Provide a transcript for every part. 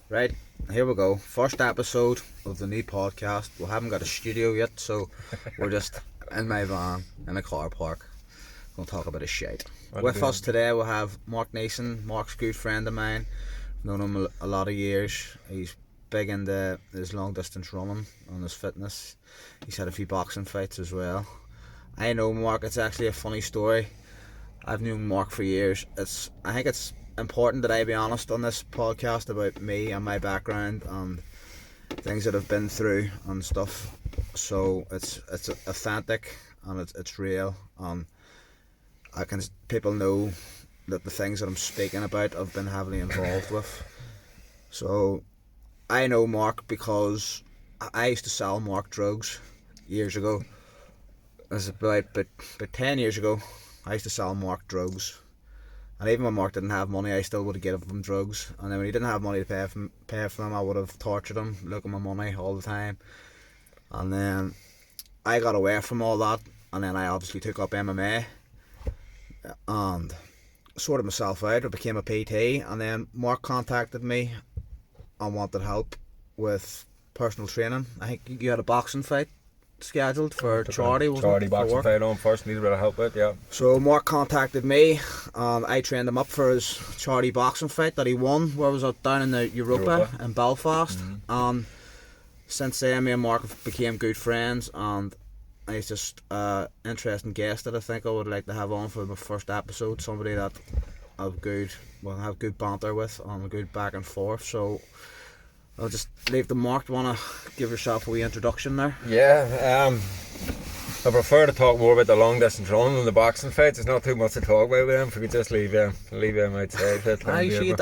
Right, here we go. First episode of the new podcast. We haven't got a studio yet, so we're just in my van in a car park. Gonna talk about a shite. With us today we have Mark Neeson. Mark's a good friend of mine. Known him a lot of years. He's big into his long distance running and his fitness. He's had a few boxing fights as well. I know Mark. It's actually a funny story. I've known Mark for years. I think it's important that I be honest on this podcast about me and my background and things that I've been through and stuff. So it's authentic and it's real, and people know that the things that I'm speaking about I've been heavily involved with. So I know Mark because I used to sell Mark drugs years ago. It was about 10 years ago. I used to sell Mark drugs. And even when Mark didn't have money, I still would have given him drugs. And then when he didn't have money to pay for them, I would have tortured him, looking at my money all the time. And then I got away from all that. And then I obviously took up MMA and sorted myself out. I became a PT. And then Mark contacted me and wanted help with personal training. I think you had a boxing fight scheduled for charity, wasn't it? Charity boxing fight on first, needed a bit of help with, yeah. So Mark contacted me and I trained him up for his charity boxing fight that he won. Where was it? Down in the Europa in Belfast. And since then me and Mark became good friends, and he's just an interesting guest that I think I would like to have on for my first episode. Somebody that have good banter with and a good back and forth. So I'll just leave the Mark. Do you want to give yourself a wee introduction there? Yeah, I prefer to talk more about the long distance running than the boxing fights. There's not too much to talk about with them. If we could just leave them outside.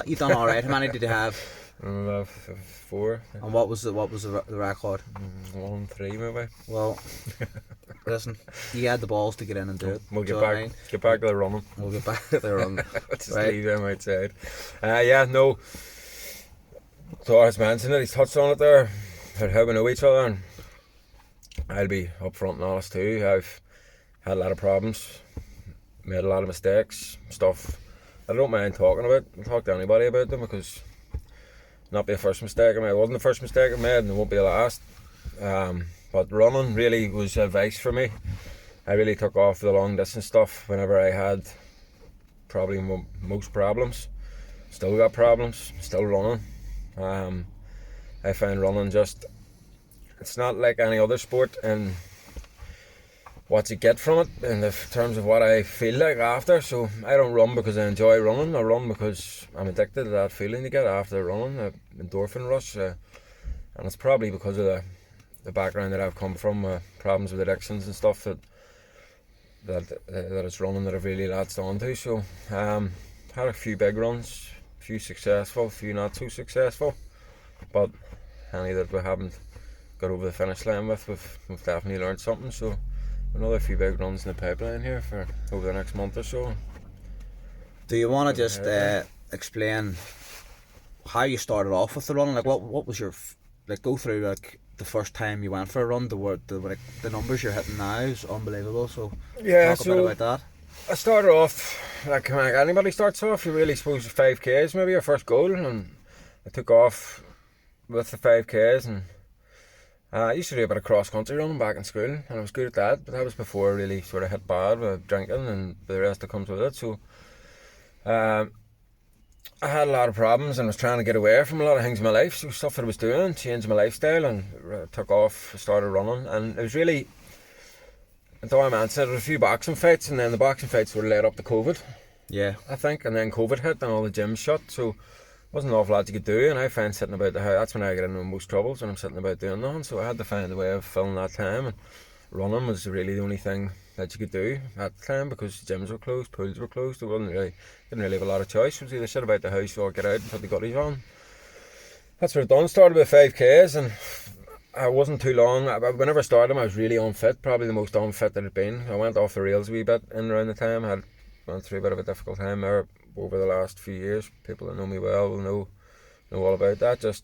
You done alright. How many did you have? 4. And what was the record? 1-3 maybe. Well, listen, you had the balls to get in and do it. We'll get back to the running. We'll get back to the running. Just leave them outside. No. So as mentioned it, he's touched on it there, about how we know each other, and I'll be upfront and honest too. I've had a lot of problems, made a lot of mistakes, stuff I don't mind talking about. I'll talk to anybody about them because not be the first mistake I made. It wasn't the first mistake I made and it won't be the last. But running really was advice for me. I really took off the long distance stuff whenever I had probably most problems. Still got problems, still running. I find running it's not like any other sport and what you get from it in the terms of what I feel like after. So I don't run because I enjoy running. I run because I'm addicted to that feeling you get after running, the endorphin rush, and it's probably because of the background that I've come from, problems with addictions and stuff that it's running that I've really latched onto. So had a few big runs, a few successful, a few not so successful, but any that we haven't got over the finish line with, we've definitely learned something. So another few big runs in the pipeline here for over the next month or so. Do you want to just explain how you started off with the running? Like what was your go through like the first time you went for a run? The numbers you're hitting now is unbelievable. So talk a bit about that. I started off like anybody starts off. You really suppose 5Ks maybe your first goal, and I took off with the 5Ks, and I used to do a bit of cross country running back in school, and I was good at that. But that was before I really sort of hit bad with drinking and the rest that comes with it. So I had a lot of problems and was trying to get away from a lot of things in my life. So stuff that I was doing, changed my lifestyle, and took off, started running, and it was really. Though I mentioned there were a few boxing fights, and then the boxing fights were led up to COVID. Yeah. I think, and then COVID hit and all the gyms shut, so wasn't an awful lot you could do, and I find sitting about the house, that's when I get into most troubles, when I'm sitting about doing nothing, so I had to find a way of filling that time, and running was really the only thing that you could do at the time because gyms were closed, pools were closed, didn't really have a lot of choice. It was either sit about the house or get out and put the gutties on. That's what I done, started with 5Ks, and I wasn't too long. Whenever I started them, I was really unfit, probably the most unfit that I'd been. I went off the rails a wee bit in around the time. I went through a bit of a difficult time there over the last few years. People that know me well will know all about that. Just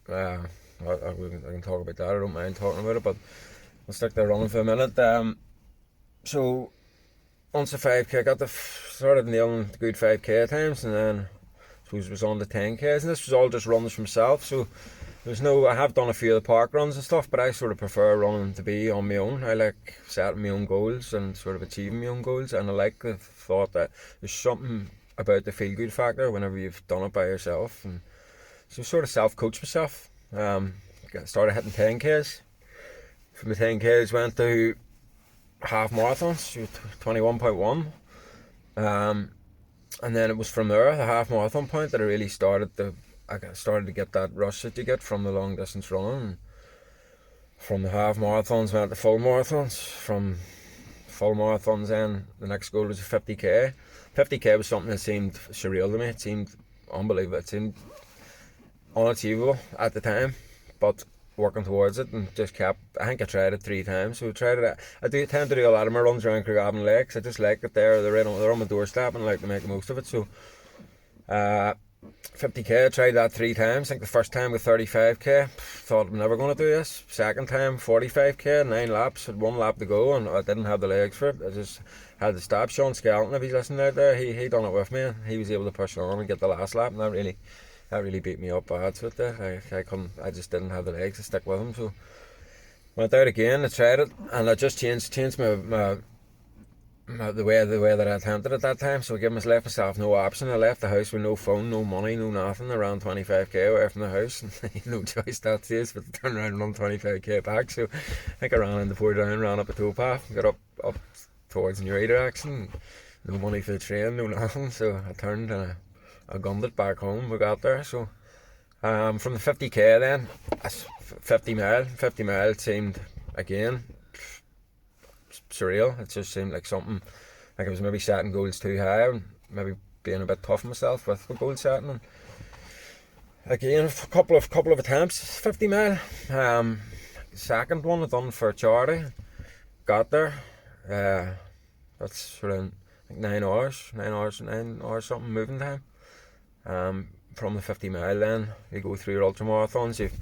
I can talk about that. I don't mind talking about it, but I'll stick there running for a minute. So once the 5K, I got started nailing the good 5K times, and then suppose, was on the 10Ks, and this was all just runs from myself, so there's no, I have done a few of the park runs and stuff, but I sort of prefer running to be on my own. I like setting my own goals and sort of achieving my own goals, and I like the thought that there's something about the feel good factor whenever you've done it by yourself. And so sort of self-coach myself. Started hitting 10Ks. From the 10Ks went to half marathons, 21.1. And then it was from there, the half marathon point, that I really started to get that rush that you get from the long distance running. From the half marathons went to full marathons. From full marathons then the next goal was a 50k. 50k was something that seemed surreal to me. It seemed unbelievable. It seemed unachievable at the time, but working towards it and just kept. I think I tried it 3 times. So I tried it. I do tend to do a lot of my runs around Craigavon Lakes. I just like it there. They're on my doorstep and I like to make the most of it. So 50k, I tried that 3 times. I think the first time with 35k, thought I'm never going to do this. Second time 45k, 9 laps, had 1 lap to go, and I didn't have the legs for it. I just had to stop. Sean Skelton, if he's listening out there, he done it with me. He was able to push on and get the last lap, and that really beat me up bad. So I just didn't have the legs to stick with him. So went out again. I tried it, and I just changed the way that I attempted at that time. So I left myself no option. I left the house with no phone, no money, no nothing. I ran 25k away from the house, and no choice that stage but to turn around and run 25k back. So I think I ran into Portdown, ran up a towpath, got up towards Newry direction. No money for the train, no nothing. So I turned and I gunned it back home. We got there. So from the 50k then, 50 mile seemed again surreal. It just seemed like something, like I was maybe setting goals too high and maybe being a bit tough on myself with the goal setting. And again, a couple of attempts, 50 mile. Second one I done for charity. Got there. That's sort of like 9 hours something moving time. From the 50 mile then you go through your ultra marathons. You've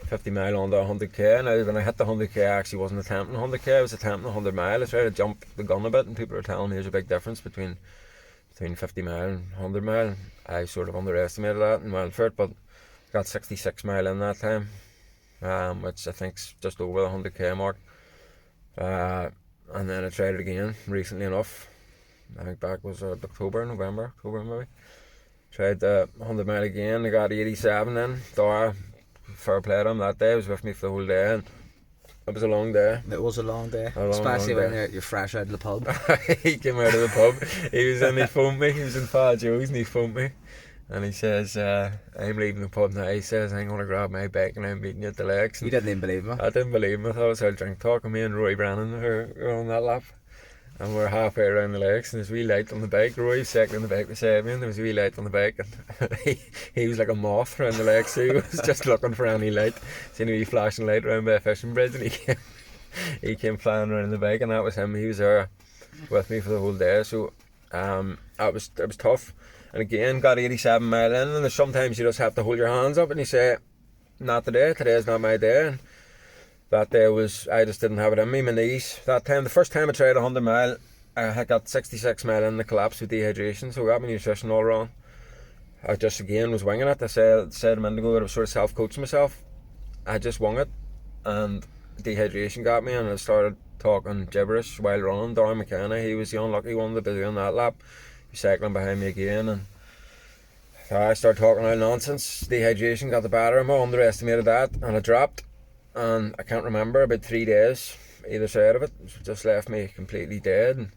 50 mile on to 100k. Now when I hit the 100k, I actually wasn't attempting 100k, I was attempting 100 mile. I tried to jump the gun a bit, and people were telling me there's a big difference between 50 mile and 100 mile. I sort of underestimated that and went for it, but got 66 mile in that time, which I think's just over the 100k mark. And then I tried it again recently enough. I think back was November maybe. Tried the 100 mile again. I got 87 then. Dara, fair play to him that day. He was with me for the whole day, and it was a long day. It was a long day, especially when you're fresh out of the pub. He came out of the pub. He was in. He phoned me. He was in Fa Joe's, and he phoned me, and he says, "I'm leaving the pub now." He says, "I'm going to grab my bike and I'm meeting you at the Lakes." You didn't even believe me. I didn't believe him. I thought it was all drink talk. And me and Roy Brannan were on that lap. And we're halfway around the Lakes, and there's a wee light on the bike. Roy was second on the bike beside me, and there was a wee light on the bike, and he was like a moth around the Lakes. So he was just looking for any light. Seen a wee flashing light around by a fishing bridge, and he came flying around the bike, and that was him. He was there with me for the whole day. So it was tough. And again, got 87 mile in, and sometimes you just have to hold your hands up and you say, "Not today. Today's not my day." And that day I just didn't have it in me, my knees. That time, the first time I tried 100 mile, I had got 66 mile in the collapse with dehydration, so I got my nutrition all wrong. I just again was winging it. I said a minute ago that I was sort of self-coaching myself. I just wung it, and dehydration got me, and I started talking gibberish while running. Darren McKenna, he was the unlucky one to be doing that lap. He was cycling behind me again, and I started talking all nonsense. Dehydration got the better of me, I underestimated that, and I dropped. And I can't remember, about 3 days either side of it. Just left me completely dead. And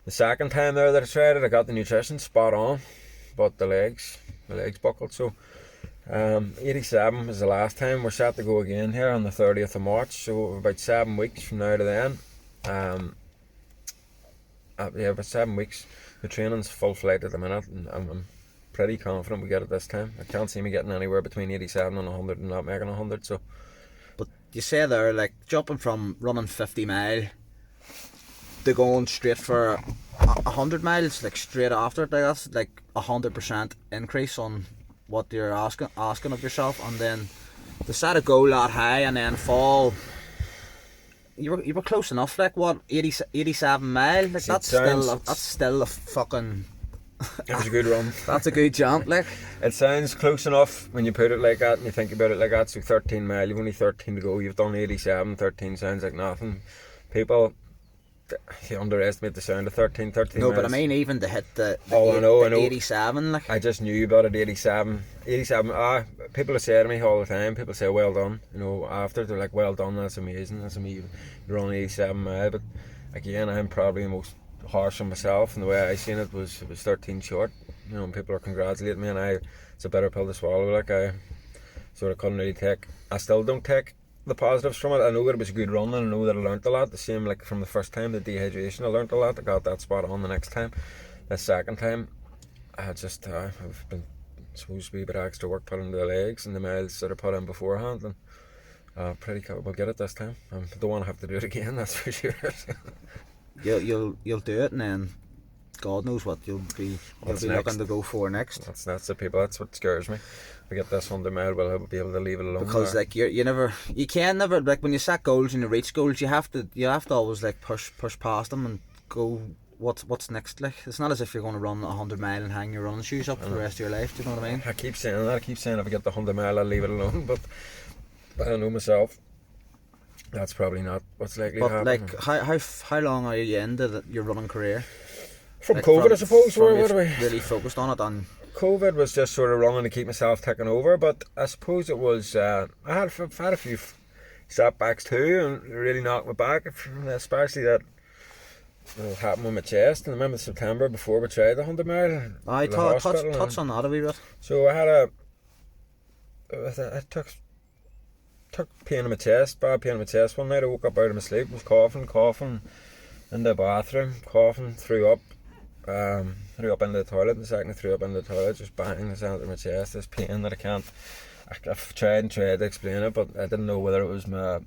the second time there that I tried it, I got the nutrition spot on, but my legs buckled. So 87 was the last time. We're set to go again here on the 30th of March, so about 7 weeks from now to then. About 7 weeks. The training's full flight at the minute, and I'm pretty confident we get it this time. I can't see me getting anywhere between 87 and 100 and not making 100. So. But you say there, like, jumping from running 50 mile to going straight for 100 miles, like straight after it, that's like 100% increase on what you're asking of yourself, and then to set a goal that high and then fall. You were close enough, like what, 87 mile? Like that's still a fucking It was a good run. That's a good jump, like. It sounds close enough when you put it like that and you think about it like that. So 13 mile, you've only 13 to go. You've done 87, 13 sounds like nothing. People, you underestimate the sound of 13 No, miles. but I mean even to hit the I know. 87, like. I just knew about it, 87. People say to me all the time, people say well done, after they're like well done, that's amazing, you're on 87 mile, but again I'm probably the most harsh on myself, and the way I seen it was 13 short, and people are congratulating me, and it's a bitter pill to swallow, like I sort of couldn't really I still don't take the positives from it. I know that it was a good run, and I know that I learnt a lot, the same like from the first time, the dehydration, I learnt a lot, I got that spot on the next time. The second time I've been supposed to be a bit extra work put into the legs and the miles that I put in beforehand, and pretty capable get it this time. I don't want to have to do it again, that's for sure. You'll do it, and then God knows what you'll be looking to go for next. That's the people. That's what scares me. We get this 100 mile, we'll be able to leave it alone. Because like you can never, like when you set goals and you reach goals, you have to always like push past them and go. What's next? Like it's not as if you're going to run 100 mile and hang your running shoes up for the rest of your life. Do you know what I mean? I keep saying that. I keep saying if I get the 100 mile, I'll leave it alone. But I know myself. That's probably not what's likely to happen. Like how long are you into your running career? From like COVID, I suppose. What are we really focused on it? On COVID was just sort of running to keep myself ticking over. But I suppose it was. I had a few setbacks too, and really knocked me back. Especially that. What happened with my chest, and I remember September before we tried the 100 mile. I touch on that a wee bit. So I took pain in my chest, bad pain in my chest one night. I woke up out of my sleep, was coughing in the bathroom, threw up into the toilet. The second I threw up into the toilet, just bang the center of my chest. This pain that I've tried to explain it, but I didn't know whether it was my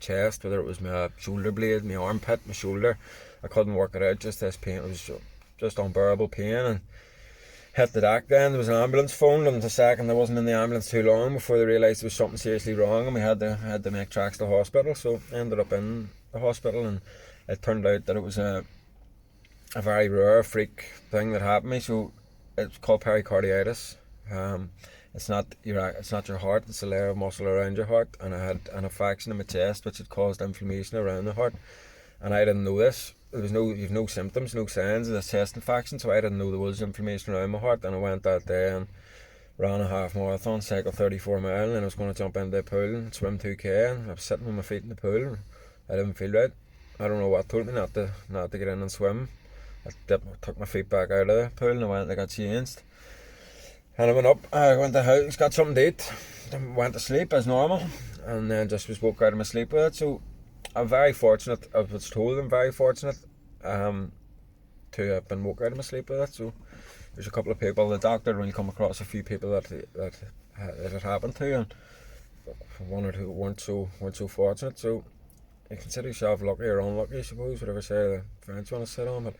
chest, whether it was my shoulder blade, my armpit, my shoulder. I couldn't work it out, just this pain. It was just unbearable pain, and hit the doc then. There was an ambulance phoned, and the second I wasn't in the ambulance too long before they realised there was something seriously wrong, and we had to make tracks to the hospital. So I ended up in the hospital, and it turned out that it was a very rare freak thing that happened to me. So it's called pericarditis. It's not your heart, it's a layer of muscle around your heart, and I had an infection in my chest which had caused inflammation around the heart, and I didn't know this. You've no symptoms, no signs of this chest infection, so I didn't know there was inflammation around my heart. And I went that day and ran a half marathon, cycled 34 miles, and I was going to jump into the pool and swim 2k, and I was sitting with my feet in the pool, and I didn't feel right. I don't know what told me not to get in and swim. I took my feet back out of the pool, and I went and I got changed. And I went up, I went to the house, got something to eat, went to sleep as normal, and then just was woke out of my sleep with it. So I'm very fortunate, I was told I'm very fortunate to have been woke out of my sleep with it. So there's a couple of people, the doctor had only come across a few people that it happened to, and one or two weren't so fortunate. So you consider yourself lucky or unlucky, I suppose, whatever side of the fence you want to sit on. But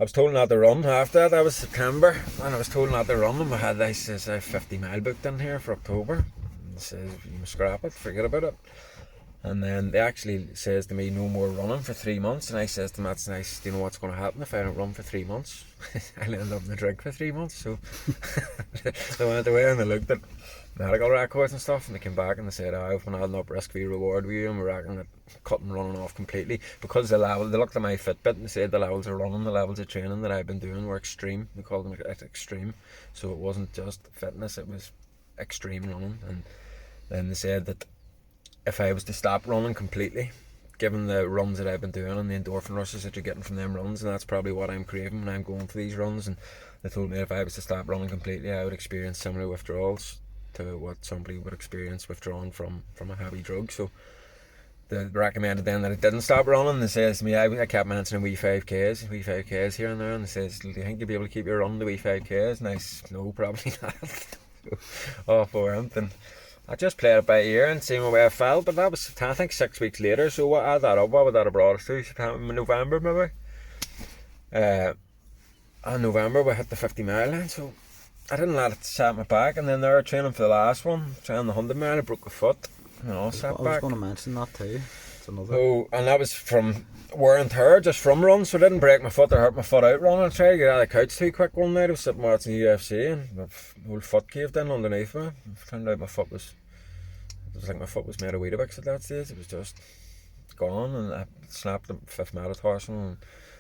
I was told not to run after that. That was September, and I was told not to run, and I says I have 50 mile booked in here for October. And says you must scrap it, forget about it. And then they actually says to me, no more running for 3 months. And I says to them, that's nice, do you know what's going to happen if I don't run for 3 months? I'll end up in the drink for 3 months. So they went away and they looked at medical records and stuff, and they came back and they said, I've been adding up risk v reward with you, and we reckon that cutting running off completely, because they looked at my Fitbit and they said the levels of running, the levels of training that I've been doing were extreme. They called them extreme, so it wasn't just fitness, it was extreme running. And then they said that if I was to stop running completely, given the runs that I've been doing and the endorphin rushes that you're getting from them runs, and that's probably what I'm craving when I'm going for these runs, and they told me if I was to stop running completely, I would experience similar withdrawals to what somebody would experience withdrawing from a heavy drug. So they recommended then that I didn't stop running. They says to me, I kept mentioning wee 5Ks here and there, and they says, do you think you'll be able to keep your run to wee 5Ks? And I said, no, probably not. So, off I went, and I just played it by ear and seen where I felt. But that was, I think, 6 weeks later. So what add that up, what would that have brought us to? November maybe? In November we hit the 50 mile line, so I didn't let it set my back. And then they were training for the last one, training the 100 mile, I broke my foot, setback. I was going to mention that too. It's another. Oh, and that was from wear and tear, just from run, so I didn't break my foot or hurt my foot out running. I tried to get out of the couch too quick one night. I was sitting watching the UFC and my whole foot caved in underneath me. It turned out it was like my foot was made of Weetabix at that stage. It was just gone, and I snapped the 5th metatarsal and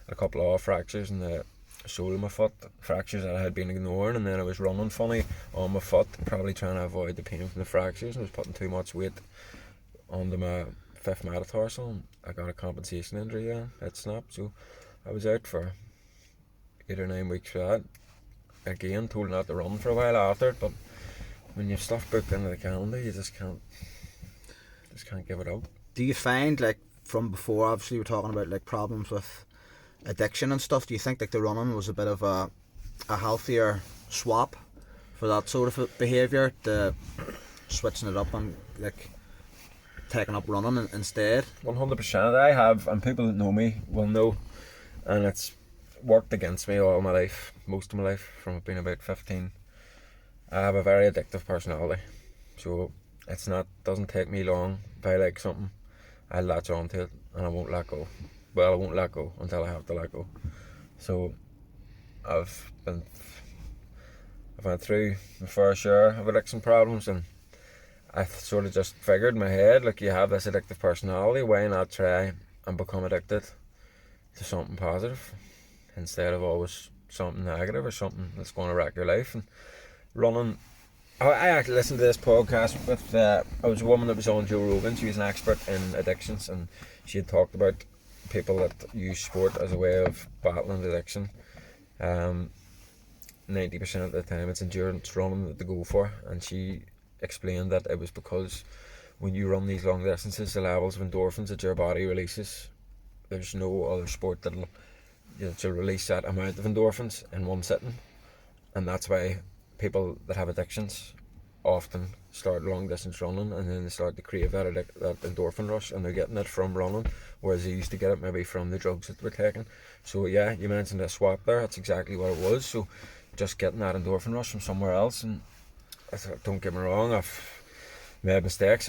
a couple of fractures in the sole of my foot, fractures that I had been ignoring, and then I was running funny on my foot, probably trying to avoid the pain from the fractures, and I was putting too much weight onto my 5th metatarsal, and I got a compensation injury then. It snapped, so I was out for 8 or 9 weeks for that. Again, told not to run for a while after it, but when you've stuff booked into the calendar, you just can't give it up. Do you find, like, from before, obviously we're talking about like problems with addiction and stuff, do you think like the running was a bit of a healthier swap for that sort of behaviour, the switching it up and like taking up running instead? 100%. I have, and people that know me will know, and it's worked against me all my life, most of my life, from being about 15. I have a very addictive personality, so doesn't take me long. If I like something, I latch on to it and I won't let go. Well, I won't let go until I have to let go. So I've went through my fair share of addiction problems, and I sort of just figured in my head, like, you have this addictive personality, why not try and become addicted to something positive instead of always something negative or something that's going to wreck your life. And running, I actually listened to this podcast with I was a woman that was on Joe Rogan. She was an expert in addictions, and she had talked about people that use sport as a way of battling addiction. 90% of the time it's endurance running that they go for, and she explained that it was because when you run these long distances, the levels of endorphins that your body releases, there's no other sport that'll release that amount of endorphins in one sitting, and that's why people that have addictions often start long distance running, and then they start to crave that endorphin rush, and they're getting it from running, whereas they used to get it maybe from the drugs that they were taking. So yeah, you mentioned a swap there, that's exactly what it was. So just getting that endorphin rush from somewhere else. And don't get me wrong, I've made mistakes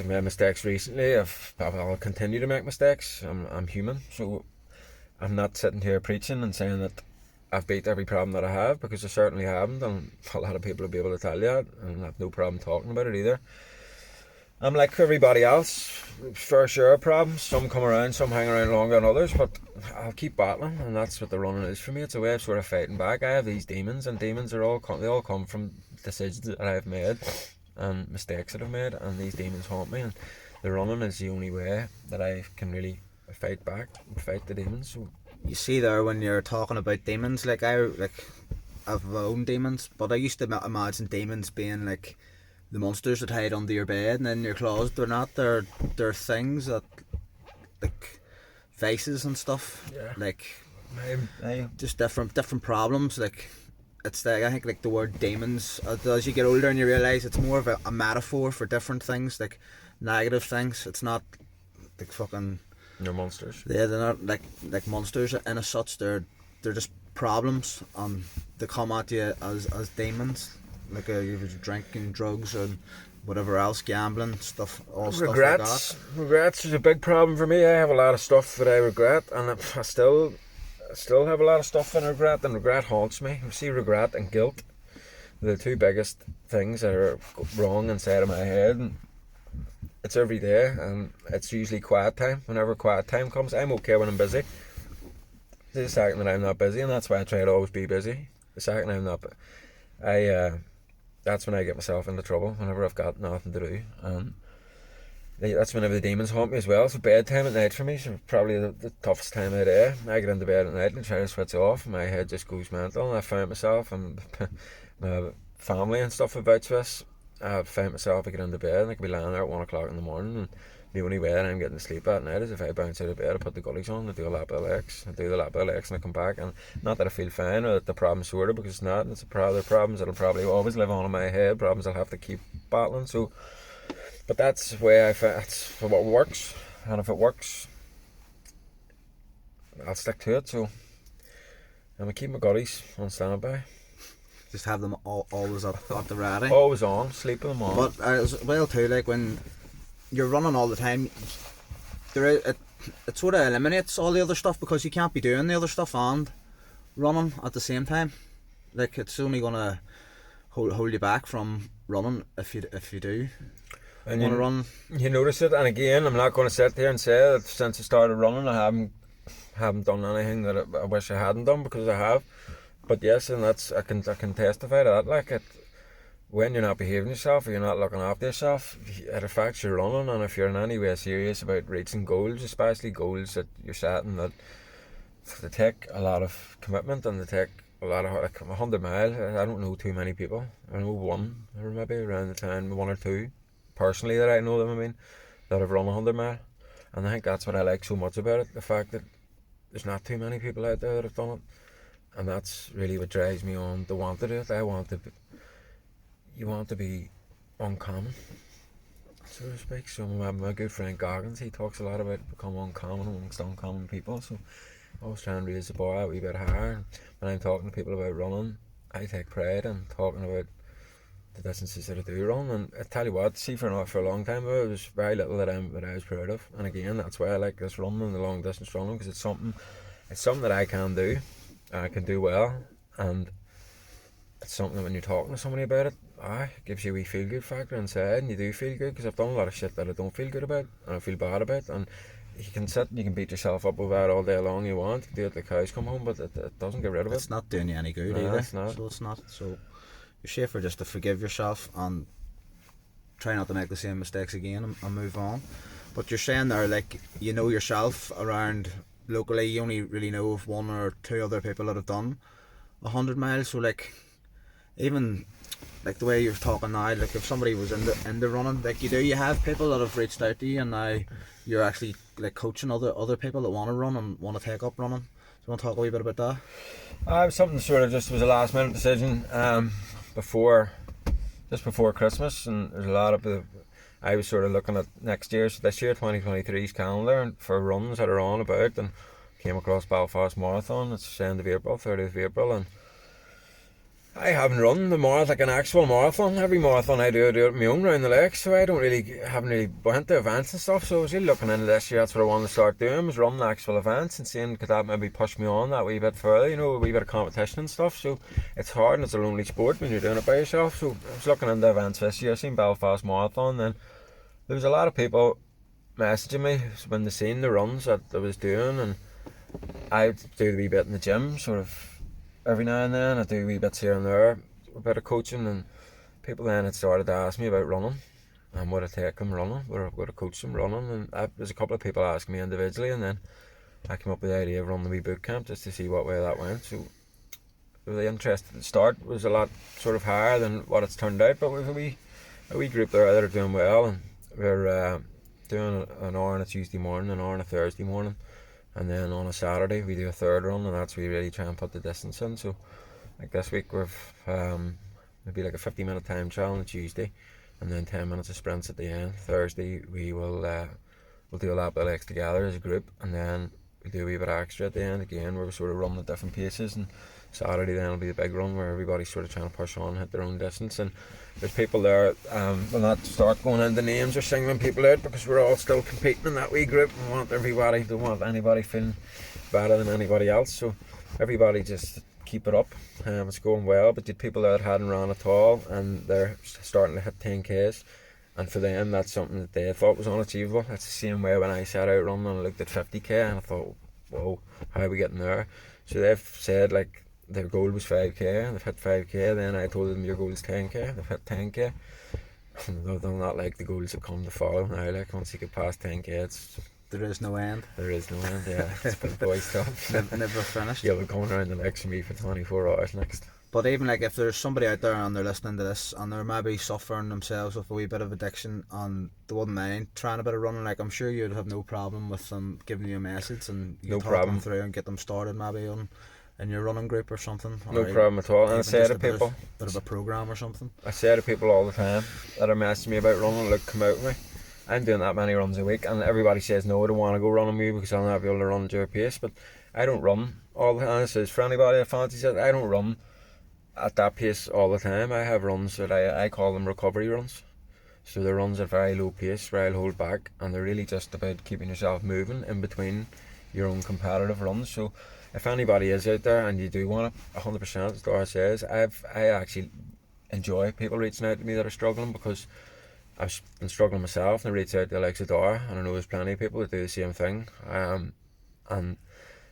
recently, I'll continue to make mistakes. I'm human, so I'm not sitting here preaching and saying that I've beat every problem that I have, because I certainly haven't, and a lot of people will be able to tell you that, and I have no problem talking about it either. I'm like everybody else, fair share of problems. Some come around, some hang around longer than others, but I'll keep battling, and that's what the running is for me. It's a way of sort of fighting back. I have these demons, and demons they all come from decisions that I've made and mistakes that I've made, and these demons haunt me, and the running is the only way that I can really fight back and fight the demons. So you see there, when you're talking about demons, like I've my own demons, but I used to imagine demons being like the monsters that hide under your bed and in your closet. They're not. They're things that, like, vices and stuff. Yeah. Like, I just different problems. Like, it's like, I think like the word demons, as you get older and you realise it's more of a metaphor for different things, like negative things. It's not like fucking. They're monsters. Yeah, they're not like monsters in as such. They're just problems, and they come at you as demons. Like you're drinking, drugs, and whatever else, gambling, stuff, all stuff like that. Regrets is a big problem for me. I have a lot of stuff that I regret, and I still have a lot of stuff I regret, and regret haunts me. I see regret and guilt, the two biggest things that are wrong inside of my head. And it's every day, and it's usually quiet time. Whenever quiet time comes, I'm okay when I'm busy. The second that I'm not busy, and that's why I try to always be busy. The second I'm not, that's when I get myself into trouble. Whenever I've got nothing to do, and that's whenever the demons haunt me as well. So bedtime at night for me is probably the toughest time of the day. I get into bed at night and try to switch off, and my head just goes mental. And I find myself, and my family and stuff about this, I found myself, I get into bed and I could be lying there at 1 o'clock in the morning, and the only way that I'm getting to sleep at night is if I bounce out of bed, I put the gullies on, I do a lap of the legs, and I come back, and not that I feel fine or that the problem's sorted, because it's not. It's they're problems that'll probably always live on in my head, problems I'll have to keep battling. So, but that's the way that's for what works, and if it works, I'll stick to it. So I'm gonna keep my gullies on standby. Just have them always at the ready. Always on, sleeping them on. But as well too, like when you're running all the time, it it sort of eliminates all the other stuff because you can't be doing the other stuff and running at the same time. Like, it's only gonna hold you back from running if you do And want to run. You notice it, and again, I'm not going to sit here and say that since I started running, I haven't done anything that I wish I hadn't done, because I have. But yes, and that's I can testify to that. Like, when you're not behaving yourself or you're not looking after yourself, it affects your running. And if you're in any way serious about reaching goals, especially goals that you're setting that they take a lot of commitment and they take a lot of, like 100 miles. I don't know too many people. I know one, or maybe around the town, one or two, personally, that I know them. I mean, that have run 100 mile, and I think that's what I like so much about it. The fact that there's not too many people out there that have done it, and that's really what drives me on to want to do it. You want to be uncommon, so to speak. So my good friend Goggins, he talks a lot about becoming uncommon amongst uncommon people. So I was trying to raise the bar a wee bit higher. When I'm talking to people about running, I take pride in talking about the distances that I do run. And I tell you what, see, for a long time there was very little that I was proud of. And again, that's why I like this running and the long distance running, because it's something that I can do, and I can do well, and it's something that when you're talking to somebody about it, it gives you a wee feel good factor inside, and you do feel good, because I've done a lot of shit that I don't feel good about and I feel bad about, and you can sit and you can beat yourself up over it all day long. You want to do it till the cows come home, but it doesn't get rid of it. It's not doing you any good either. It's not. So it's not. So you're safer just to forgive yourself and try not to make the same mistakes again and move on. But you're saying there, like, you know yourself around locally, you only really know of one or two other people that have done 100 miles. So, like, even like the way you're talking now, like if somebody was in the running, like you have people that have reached out to you, and now you're actually like coaching other people that want to run and want to take up running. Do you want to talk a wee bit about that? It was something sort of just was a last minute decision before Christmas, and there's a lot of I was sort of looking at this year 2023's calendar, and for runs that are on about, and came across Belfast Marathon. It's the end of April, 30th of April, and I haven't run the marathon, like an actual marathon. Every marathon I do it on my own round the lake, so I haven't really went to events and stuff. So I was really looking into this year. That's what I wanted to start doing, was running actual events and seeing could that maybe push me on that wee bit further, a wee bit of competition and stuff. So it's hard, and it's a lonely sport when you're doing it by yourself. So I was looking into events this year. I seen Belfast Marathon, then there was a lot of people messaging me when they seen the runs that I was doing, and I do the wee bit in the gym, sort of every now and then. I do wee bits here and there, a bit of coaching, and people then had started to ask me about running and would I take them running, would I coach them running, and there's a couple of people asking me individually, and then I came up with the idea of running a wee boot camp just to see what way that went. So the interest at the start was a lot sort of higher than what it's turned out, but we've a wee group there that are doing well, and we're doing an hour on a Tuesday morning, an hour on a Thursday morning, and then on a Saturday we do a third run, and that's where we really try and put the distance in. So like this week we've maybe like a 50-minute time trial on Tuesday, and then 10 minutes of sprints at the end. Thursday we will we'll do a lap of legs together as a group, and then we do a wee bit extra at the end again where we sort of run at different paces. And Saturday then will be the big run where everybody's sort of trying to push on and hit their own distance. And there's people there, we'll not start going into names or singling people out, because we're all still competing in that wee group, and don't want anybody feeling better than anybody else. So everybody just keep it up. It's going well, but the people that hadn't run at all, and they're starting to hit 10Ks, and for them that's something that they thought was unachievable. That's the same way when I set out running and I looked at 50K and I thought, whoa, how are we getting there? So they've said like their goal was 5K, and they've hit 5K. Then I told them your goal is 10K, they've hit 10K. They're not like the goals that come to follow now. Like once you get past 10K, there is no end. There is no end, yeah. It's big boy stuff. Never finished. Yeah, we're going around the next for me for 24 hours next. But even like if there's somebody out there and they're listening to this and they're maybe suffering themselves with a wee bit of addiction and they wouldn't mind trying a bit of running, like I'm sure you'd have no problem with them giving you a message and you can talk them through and get them started maybe in your running group or something. No problem at all. And I say to people, bit of a program or something. I say to people all the time that are messaging me about running, look, come out with me. I'm doing that many runs a week, and everybody says no, I don't want to go running with you because I'll not be able to run at your pace. But I don't run all the time. This is for anybody that fancies it. I don't run at that pace all the time. I have runs that I call them recovery runs. So the runs at very low pace where I'll hold back, and they're really just about keeping yourself moving in between your own competitive runs. So if anybody is out there and you do want it, 100%, as Dara says, I actually enjoy people reaching out to me that are struggling, because I've been struggling myself, and I reach out to the likes of Dara, and I know there's plenty of people that do the same thing. And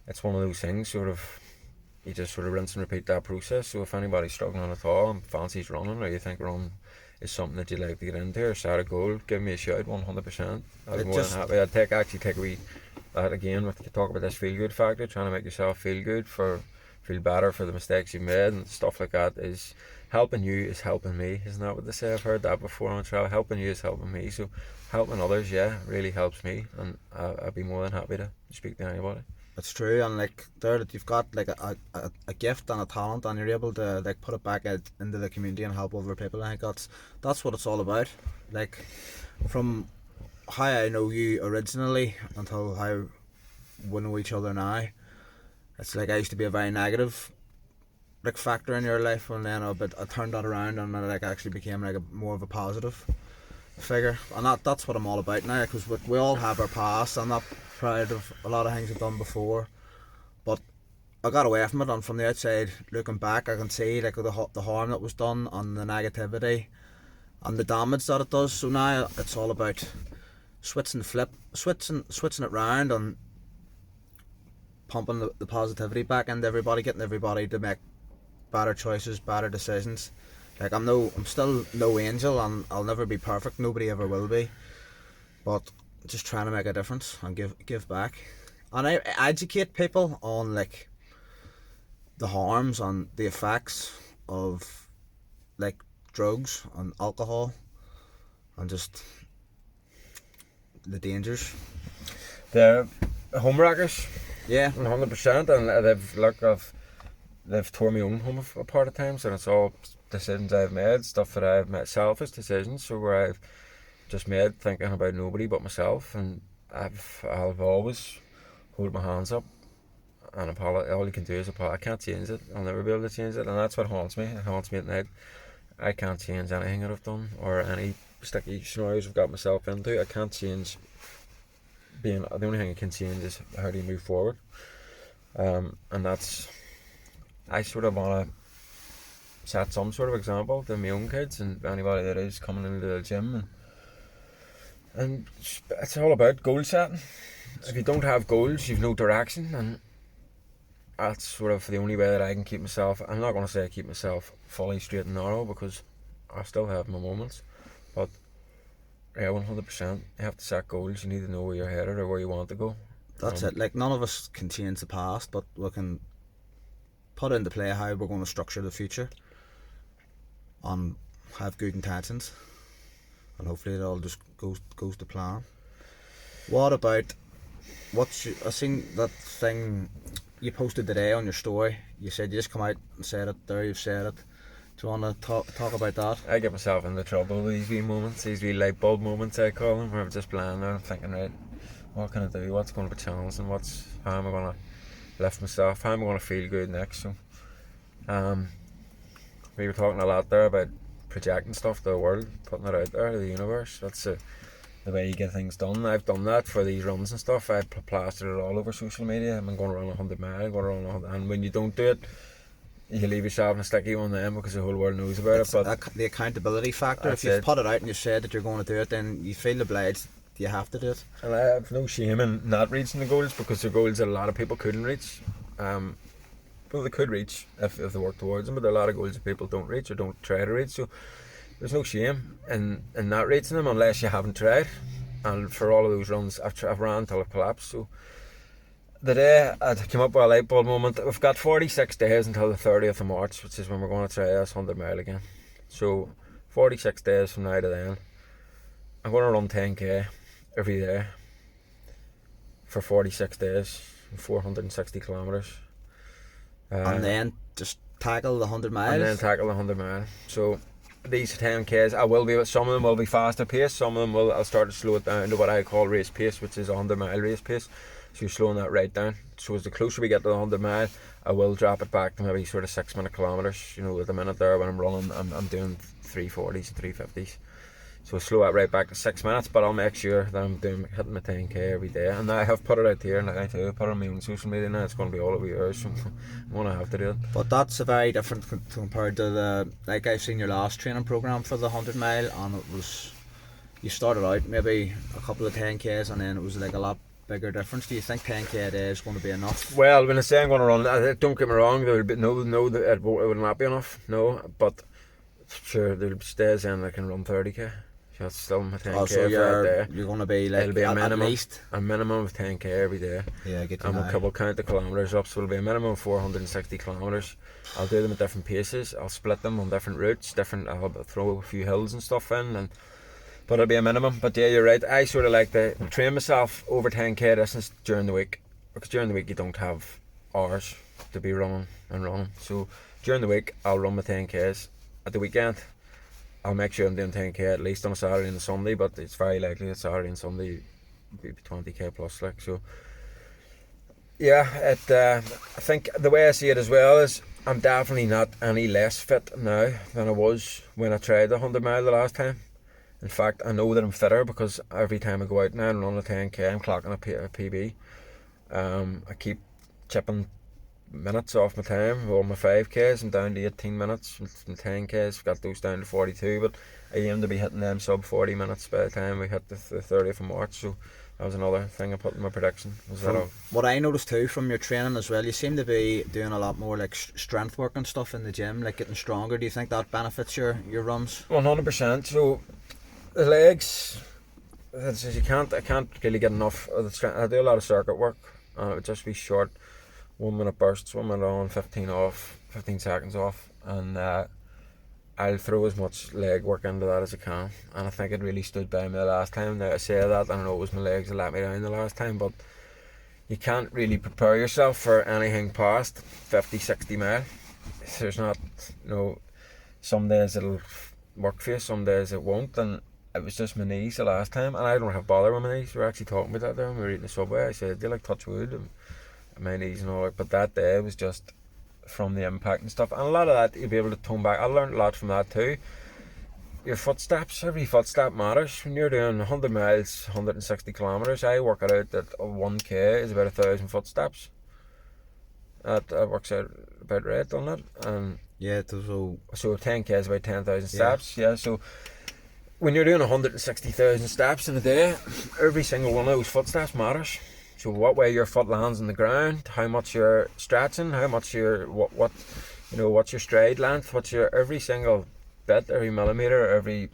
it's one of those things, sort of, you just sort of rinse and repeat that process. So if anybody's struggling at all and fancies running, or you think running is something that you'd like to get into or set a goal, give me a shout. 100%. I'd be more than happy. I'd take a wee, that again, with talk about this feel good factor, trying to make yourself feel good, feel better for the mistakes you've made and stuff like that. Is helping you is helping me, isn't that what they say? I've heard that before on trial. Helping you is helping me. So helping others, yeah, really helps me, and I'd be more than happy to speak to anybody. It's true, and like there that you've got like a gift and a talent, and you're able to like put it back out into the community and help other people. I think that's what it's all about. Like from how I know you originally until how we know each other now, it's like I used to be a very negative like factor in your life, and then I turned that around, and I like actually became like more of a positive figure, and that's what I'm all about now, because we all have our past. I'm not proud of a lot of things I've done before, but I got away from it, and from the outside looking back, I can see like the harm that was done, and the negativity and the damage that it does. So now it's all about switching it round, and pumping the positivity back into everybody, getting everybody to make better choices, better decisions. Like I'm still no angel, and I'll never be perfect. Nobody ever will be. But just trying to make a difference and give back, and I educate people on like the harms and the effects of like drugs and alcohol, and just the dangers. The home wreckers. Yeah. 100%, and they've torn my own home apart at times, and it's all decisions I've made, stuff that I've made, selfish decisions, so where I've just made thinking about nobody but myself, and I've always hold my hands up and apologize. All you can do is apologize. I can't change it. I'll never be able to change it, and that's what haunts me. It haunts me at night. I can't change anything that I've done, or any sticky scenarios I've got myself into. I can't change the only thing I can change is how do you move forward, and that's, I sort of want to set some sort of example to my own kids and anybody that is coming into the gym, and it's all about goal setting. If you don't have goals, you've no direction, and that's sort of the only way that I can keep myself, I'm not going to say I keep myself fully straight and narrow, because I still have my moments, but yeah, 100%, you have to set goals. You need to know where you're headed or where you want to go. That's it. Like, none of us can change the past, but we can put into play how we're going to structure the future and have good intentions, and hopefully it all just goes to plan. What about I seen that thing you posted today on your story. You said you just come out and said it there. You've said it. Do you want to talk about that? I get myself into trouble with these wee moments, these wee light bulb moments I call them, where I'm just lying there and thinking, right, what can I do? What's going to be challenging? How am I going to lift myself? How am I going to feel good next? So, we were talking a lot there about projecting stuff to the world, putting it out there to the universe. That's the way you get things done. I've done that for these runs and stuff. I've plastered it all over social media. I'm going around 100 miles, going around 100, and when you don't do it, you leave yourself in a sticky one then, because the whole world knows about it. But the accountability factor. If you've put it out and you've said that you're going to do it, then you feel obliged. You have to do it. And I have no shame in not reaching the goals, because they're goals that a lot of people couldn't reach. Well, they could reach if they work towards them, but there are a lot of goals that people don't reach or don't try to reach. So there's no shame in not reaching them unless you haven't tried. And for all of those runs, I've ran until I've collapsed. So the day I came up with a light bulb moment, we've got 46 days until the 30th of March, which is when we're going to try this 100 mile again. So 46 days from now to then, I'm going to run 10k every day for 46 days, 460 kilometres. And then just tackle the 100 miles. And then tackle the 100 mile. So these 10k's, I will be, some of them will be faster pace, some of them I'll start to slow it down to what I call race pace, which is a 100 mile race pace. So you're slowing that right down. So as the closer we get to the 100 mile, I will drop it back to maybe sort of 6 minute kilometres. You know, at the minute there when I'm running, I'm doing 340s and 350s. So I slow it right back to 6 minutes, but I'll make sure that I'm hitting my 10k every day. And I have put it out here, and I too put it on my own social media now. It's going to be all over yours, so I'm going to have to do it. But that's a very different compared to the, like I've seen your last training program for the 100 mile, and it was, you started out maybe a couple of 10k's, and then it was like a lot bigger difference. Do you think 10k a day is going to be enough? Well, when I say I'm going to run, don't get me wrong, there will be no, it will not be enough, no, but sure, there'll be days then I can run 30k. So that's still my 10k so you're going to be like, it'll be a minimum, at least a minimum of 10k every day. Yeah, get to and we'll count the kilometres up, so it'll be a minimum of 460 kilometres. I'll do them at different paces, I'll split them on different routes, I'll throw a few hills and stuff in, but it'll be a minimum. But yeah, you're right, I sort of like to train myself over 10k distance during the week, because during the week you don't have hours to be running. So during the week I'll run my 10k's. At the weekend I'll make sure I'm doing 10k at least on a Saturday and a Sunday, but it's very likely that Saturday and Sunday will be 20k plus, like. So yeah, I think the way I see it as well is I'm definitely not any less fit now than I was when I tried the 100 mile the last time. In fact, I know that I'm fitter because every time I go out now and run a 10k, I'm clocking a PB. I keep chipping minutes off my time. On my 5k's I'm down to 18 minutes, and 10k's I've got those down to 42, but I aim to be hitting them sub 40 minutes by the time we hit the 30th of March. So that was another thing I put in my prediction. What I noticed too from your training as well, you seem to be doing a lot more like strength work and stuff in the gym, like getting stronger. Do you think that benefits your runs? 100%. So the legs, I can't really get enough of the strength. I do a lot of circuit work, and it would just be short 1 minute bursts, 1 minute on, 15 off, 15 seconds off, and I'll throw as much leg work into that as I can, and I think it really stood by me the last time. Now I say that, I know it was my legs that let me down the last time, but you can't really prepare yourself for anything past 50-60 mile. There's not, some days it'll work for you, some days it won't, and it was just my knees the last time, and I don't have bother with my knees. We were actually talking about that there when we were eating the Subway. I said, do you like touch wood? And my knees and all that, but that day was just from the impact and stuff, and a lot of that you'll be able to tone back. I learned a lot from that too. Your footsteps, every footstep matters. When you're doing 100 miles, 160 kilometres, I work it out that 1k is about 1,000 footsteps. That works out about right, doesn't it? And yeah, so 10k is about 10,000 steps. Yeah, so when you're doing 160,000 steps in a day, every single one of those footsteps matters. So what way your foot lands on the ground, how much you're stretching, how much what's your stride length, what's your every single bit, every millimetre, every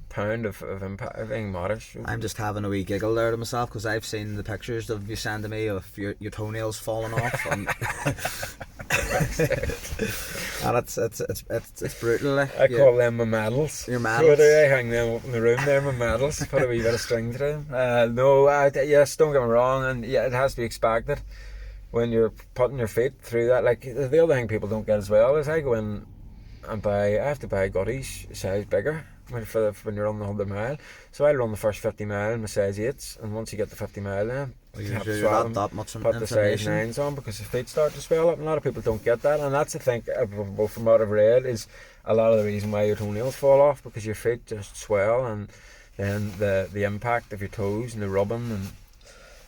pound of impact, everything matters. I'm just having a wee giggle there to myself because I've seen the pictures of you sending me of your toenails falling off, and it's brutal. Like, I call them my medals. Your medals. So I hang them up in the room. They're my medals. Put a wee bit of string to them. Yes, don't get me wrong, and yeah, it has to be expected when you're putting your feet through that. Like the other thing people don't get as well is I go in and I have to buy gutties size bigger when you're on the 100 mile. So I run the first 50 mile in my size 8s, and once you get the 50 mile then you have to swallow them, put the size 9s on, because the feet start to swell up, and a lot of people don't get that, and that's the thing from what I've read is a lot of the reason why your toenails fall off, because your feet just swell, and then the impact of your toes and the rubbing, and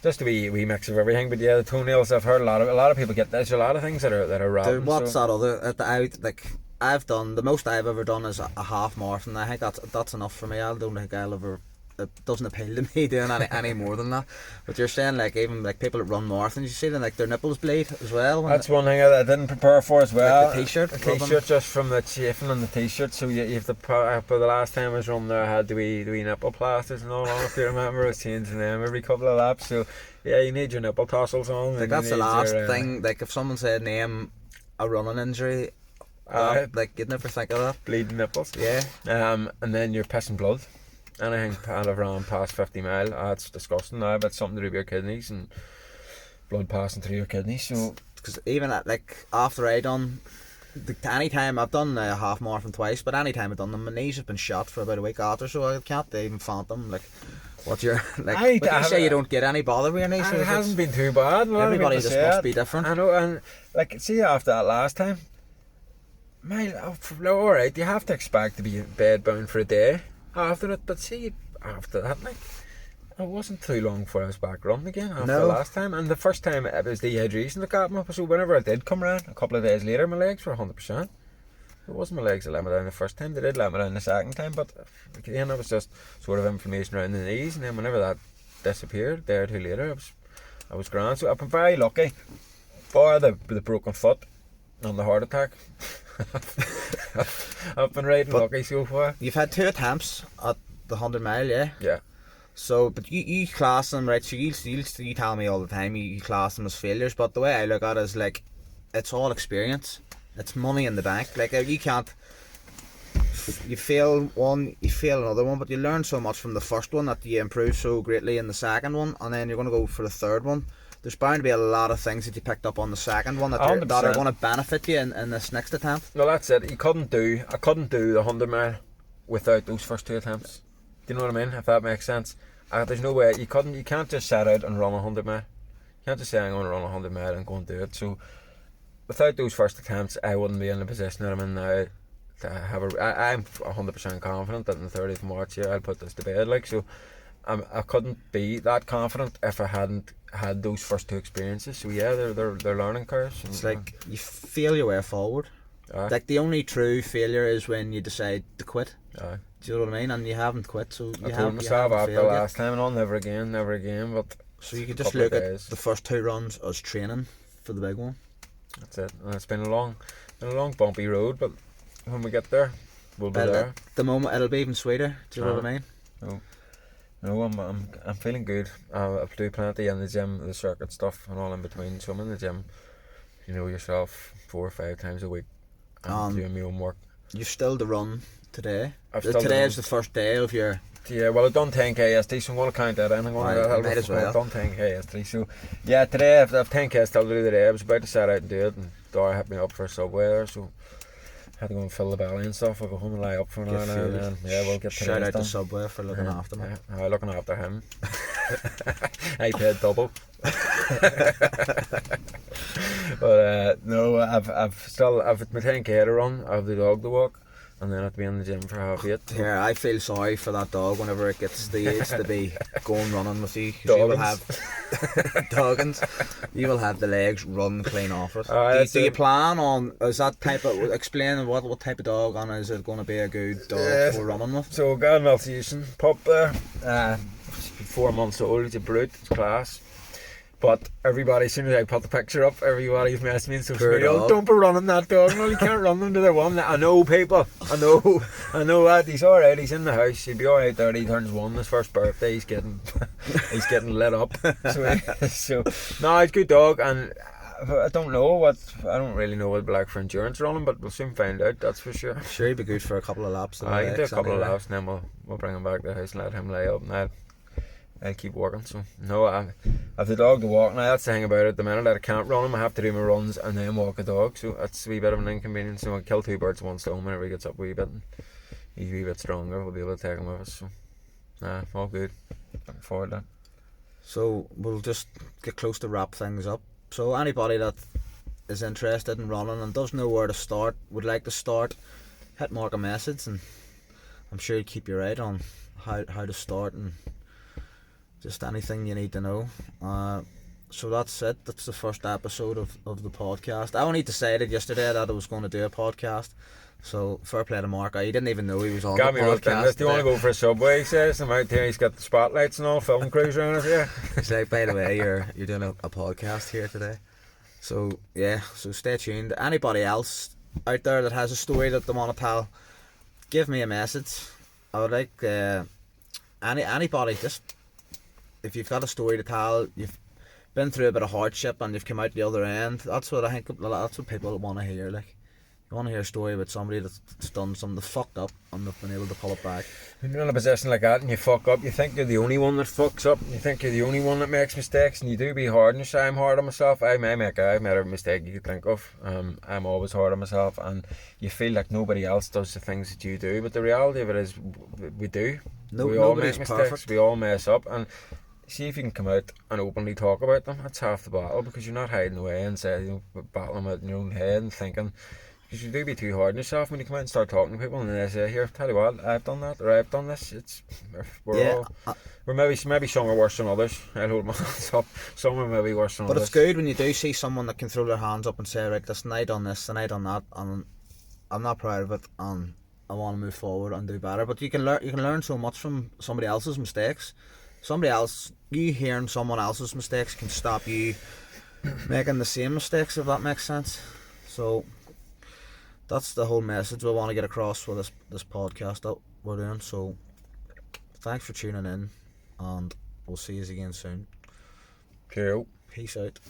just a wee mix of everything. But yeah, the toenails, I've heard a lot of people get, there's a lot of things that are rotten. Dude, what's that other I've done, the most I've ever done is a half marathon. I think that's enough for me. I don't think I'll ever, it doesn't appeal to me doing any more than that. But you're saying like even like people that run marathons, you see them like their nipples bleed as well. That's one thing I didn't prepare for as well. Like the t-shirt just from the chafing on the t-shirt. So you have to put the last time I was running there, I had the wee nipple plasters and all on, if you remember. I was changing them every couple of laps. So yeah, you need your nipple tassels on. Like that's the last thing. Like if someone said name a running injury, like you'd never think of that. Bleeding nipples. Yeah. And then you're pissing blood. Anything I've run past 50 mile, that's disgusting now, but it's something to do with your kidneys and blood passing through your kidneys. So, because even after I done any time I've done a half marathon twice, but any time I've done them, my knees have been shot for about a week after, so I can't even fathom like what you're like. But you say you don't get any bother with your knees. It hasn't been too bad. Everybody just must be different. I know, and like see after that last time, alright, you have to expect to be bed bound for a day. after it, but see, after that, like, it wasn't too long before I was back running again after No. the last time. And the first time it was dehydration that got me. So whenever I did come around, a couple of days later, my legs were 100%. It wasn't my legs that let me down the first time. They did let me down the second time, but again, it was just sort of inflammation around the knees. And then whenever that disappeared, a day or two later, I was grand. So I've been very lucky. Bar the broken foot and the heart attack. I've been riding lucky so far. You've had 2 attempts at the 100 mile, yeah? Yeah. So, but you class them, right? So you tell me all the time you class them as failures, but the way I look at it is like, it's all experience. It's money in the bank. Like, you can't, you fail one, you fail another one, but you learn so much from the first one that you improve so greatly in the second one, and then you're going to go for the third one. There's bound to be a lot of things that you picked up on the second one that are going to benefit you in this next attempt. Well, that's it. I couldn't do the 100 mile without those first 2 attempts. Do you know what I mean? If that makes sense. There's no way you can't just set out and run 100 mile. You can't just say I'm going to run 100 mile and go and do it. So without those first attempts, I wouldn't be in the position that I'm in now. I'm 100% confident that on the 30th of March here I'll put this to bed. Like, so I couldn't be that confident if I hadn't had those first 2 experiences. So yeah, they're learning curves. It's like you fail your way forward. Like, the only true failure is when you decide to quit. Do you know what I mean? And you haven't quit, so I told myself after the last time, and I'll never again. But so you could just look at the first 2 runs as training for the big one. That's it. And it's been a long bumpy road, but when we get there, we'll be there. At the moment, it'll be even sweeter. Do you know what I mean? No, I'm feeling good. I do plenty in the gym, the circuit stuff, and all in between. So I'm in the gym, you know yourself, 4 or 5 times a week, and doing my own work. You've still to run today. Today is the first day of your. Yeah, well, I've done 10k yesterday, so I'm going to count that in. Might as well. I've done 10k yesterday, so yeah, today I've 10k still to do today. I was about to set out and do it, and Dara hit me up for a Subway there, so I had to go and fill the belly and stuff. I'll go home and lie up for an hour and then we'll get shout out to Subway for looking after me. Looking after him. I paid double. But no, I've my 10k to run. I have the dog to walk, and then I have to be in the gym for 8:30. Yeah, I feel sorry for that dog whenever it gets the age to be going running with you. You will have doggins. You will have the legs run clean off it. Do you plan on? Is that type of explain what type of dog on is it going to be a good dog for running with? So got an Alsatian pup there. 4 months old. It's a brute. It's class. But everybody, as soon as I put the picture up, everybody's messing me in social media. Oh, don't be running that dog. No, you can't run them to their one. I know, people. I know that. He's alright. He's in the house. He'll be alright there. He turns 1 his first birthday. He's getting lit up. So no, he's a good dog, and I don't really know what it'll be like for endurance running, but we'll soon find out. That's for sure. Sure, he'll be good for a couple of laps. I can do a couple of laps, and then we'll bring him back to the house and let him lay up, and I'll keep working. So no, I have the dog to walk now. That's the thing about it. The minute I can't run him, I have to do my runs and then walk a dog. So that's a wee bit of an inconvenience. So I kill 2 birds with 1 stone. Whenever he gets up a wee bit, and he's a wee bit stronger, we'll be able to take him with us. So all good. Looking forward to that. So we'll just get close to wrap things up. So anybody that is interested in running and doesn't know where to start, would like to start, hit Mark a message, and I'm sure he'll keep you right on how to start and just anything you need to know. So that's it. That's the first episode of the podcast. I only decided yesterday that I was going to do a podcast. So fair play to Mark. He didn't even know he was on Got the me podcast. Do you want to go for a Subway? He says I'm out here. He's got the spotlights and all, film crews around us here. He's like, by the way, you're doing a podcast here today. So yeah, so stay tuned. Anybody else out there that has a story that they want to tell, give me a message. I would like anybody, just if you've got a story to tell, you've been through a bit of hardship and you've come out the other end. That's what I think. That's what people want to hear. Like, you want to hear a story about somebody that's done something that fucked up and they've been able to pull it back. When you're in a position like that and you fuck up, you think you're the only one that fucks up. You think you're the only one that makes mistakes, and you do be hard on yourself. I'm hard on myself. I've made every mistake you could think of. I'm always hard on myself, and you feel like nobody else does the things that you do. But the reality of it is, we do. We all make mistakes. Perfect. We all mess up, and see if you can come out and openly talk about them. That's half the battle, because you're not hiding away and battling them out in your own head and thinking Because you do be too hard on yourself when you come out and start talking to people, and they say, "Here, tell you what, I've done that or I've done this." We're maybe some are worse than others. I'll hold my hands up. Some are maybe worse than but others. it's good when you do see someone that can throw their hands up and say, "Right, listen, I done this and I done that, and I'm not proud of it, and I want to move forward and do better." But you can learn so much from somebody else's mistakes. You hearing someone else's mistakes can stop you making the same mistakes, if that makes sense. So that's the whole message we want to get across with this podcast that we're doing. So thanks for tuning in, and we'll see you again soon. Cheerio. Peace out.